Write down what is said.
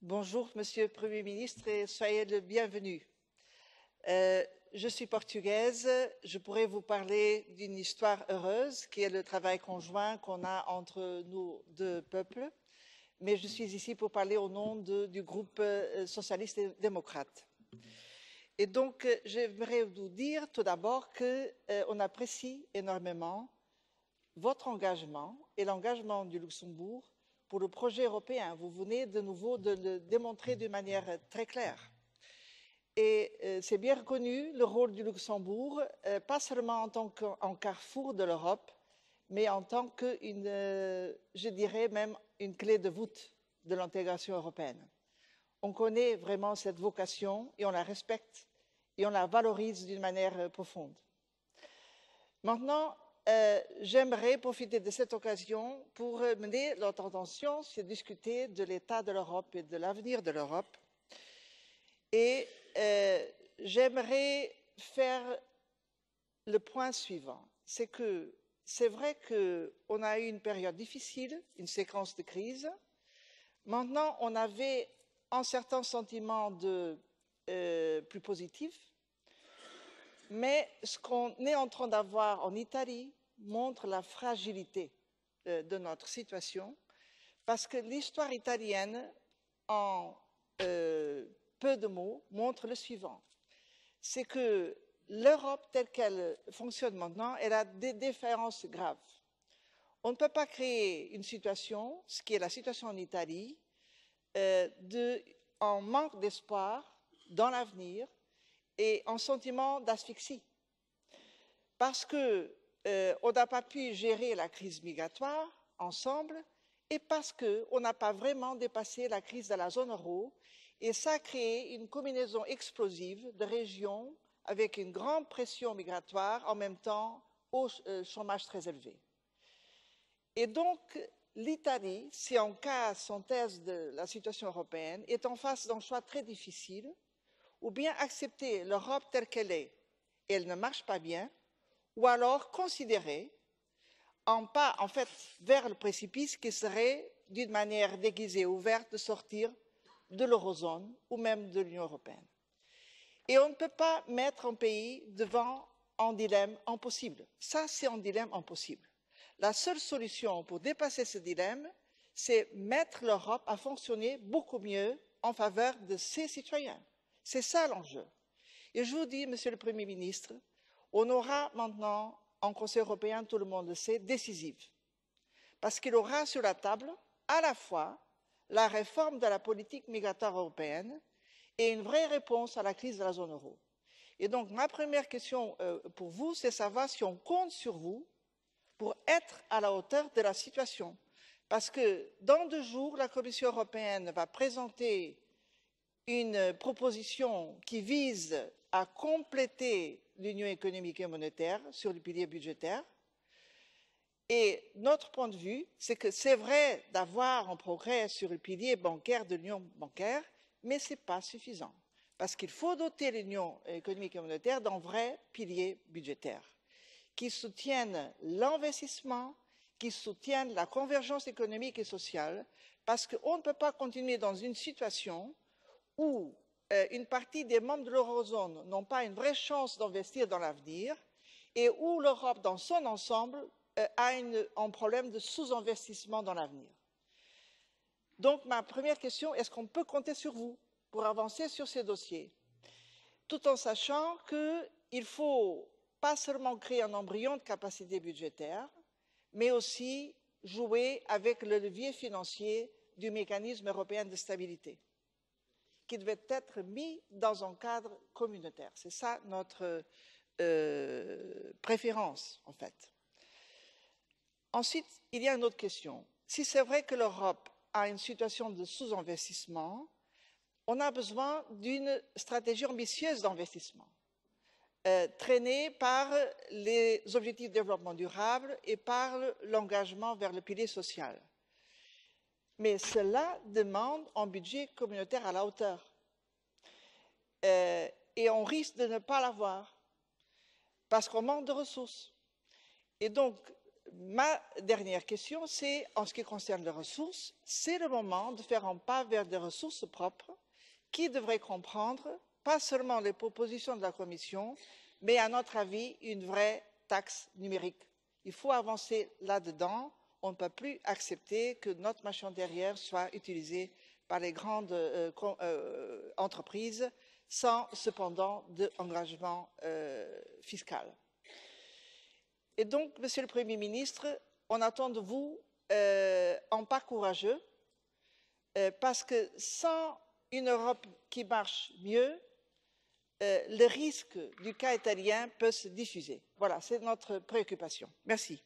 Bonjour, Monsieur le Premier ministre, et soyez le bienvenu. Je suis portugaise, je pourrais vous parler d'une histoire heureuse qui est le travail conjoint qu'on a entre nos deux peuples, mais je suis ici pour parler au nom du groupe socialiste et démocrate. Et donc, j'aimerais vous dire tout d'abord qu'on apprécie énormément votre engagement et l'engagement du Luxembourg pour le projet européen. Vous venez de nouveau de le démontrer d'une manière très claire. Et c'est bien reconnu le rôle du Luxembourg, pas seulement en tant qu'en carrefour de l'Europe, mais en tant que, je dirais même, une clé de voûte de l'intégration européenne. On connaît vraiment cette vocation et on la respecte et on la valorise d'une manière profonde. Maintenant, j'aimerais profiter de cette occasion pour mener notre attention sur discuter de l'état de l'Europe et de l'avenir de l'Europe. Et j'aimerais faire le point suivant. C'est vrai qu'on a eu une période difficile, une séquence de crise. Maintenant, on avait un certain sentiment plus positif. Mais ce qu'on est en train d'avoir en Italie montre la fragilité de notre situation, parce que l'histoire italienne, en peu de mots, montre le suivant. C'est que l'Europe telle qu'elle fonctionne maintenant, elle a des défaillances graves. On ne peut pas créer une situation, ce qui est la situation en Italie, en manque d'espoir dans l'avenir, et un sentiment d'asphyxie. Parce qu'on n'a pas pu gérer la crise migratoire ensemble et parce qu'on n'a pas vraiment dépassé la crise de la zone euro et ça a créé une combinaison explosive de régions avec une grande pression migratoire en même temps au chômage très élevé. Et donc, l'Italie, si on casse synthèse de la situation européenne, est en face d'un choix très difficile, ou bien accepter l'Europe telle qu'elle est et elle ne marche pas bien, ou alors considérer un pas en fait vers le précipice qui serait d'une manière déguisée ouverte de sortir de l'eurozone ou même de l'Union européenne. Et on ne peut pas mettre un pays devant un dilemme impossible. Ça, c'est un dilemme impossible. La seule solution pour dépasser ce dilemme, c'est mettre l'Europe à fonctionner beaucoup mieux en faveur de ses citoyens. C'est ça l'enjeu. Et je vous dis, Monsieur le Premier ministre, on aura maintenant un Conseil européen, tout le monde le sait, décisif. Parce qu'il aura sur la table à la fois la réforme de la politique migratoire européenne et une vraie réponse à la crise de la zone euro. Et donc, ma première question pour vous, c'est de savoir si on compte sur vous pour être à la hauteur de la situation. Parce que dans 2 jours, la Commission européenne va présenter une proposition qui vise à compléter l'union économique et monétaire sur le pilier budgétaire. Et notre point de vue, c'est que c'est vrai d'avoir un progrès sur le pilier bancaire de l'union bancaire, mais ce n'est pas suffisant. Parce qu'il faut doter l'union économique et monétaire d'un vrai pilier budgétaire qui soutienne l'investissement, qui soutienne la convergence économique et sociale, parce qu'on ne peut pas continuer dans une situation où une partie des membres de l'eurozone n'ont pas une vraie chance d'investir dans l'avenir et où l'Europe dans son ensemble a un problème de sous-investissement dans l'avenir. Donc ma première question, est-ce qu'on peut compter sur vous pour avancer sur ces dossiers, tout en sachant qu'il faut pas seulement créer un embryon de capacité budgétaire, mais aussi jouer avec le levier financier du mécanisme européen de stabilité, qui devait être mis dans un cadre communautaire. C'est ça notre préférence, en fait. Ensuite, il y a une autre question. Si c'est vrai que l'Europe a une situation de sous-investissement, on a besoin d'une stratégie ambitieuse d'investissement, traînée par les objectifs de développement durable et par l'engagement vers le pilier social. Mais cela demande un budget communautaire à la hauteur. Et on risque de ne pas l'avoir, parce qu'on manque de ressources. Et donc, ma dernière question, c'est en ce qui concerne les ressources, c'est le moment de faire un pas vers des ressources propres qui devraient comprendre pas seulement les propositions de la Commission, mais à notre avis, une vraie taxe numérique. Il faut avancer là-dedans. On ne peut plus accepter que notre machine derrière soit utilisée par les grandes entreprises sans cependant d'engagement fiscal. Et donc, Monsieur le Premier ministre, on attend de vous un pas courageux parce que sans une Europe qui marche mieux, le risque du cas italien peut se diffuser. Voilà, c'est notre préoccupation. Merci.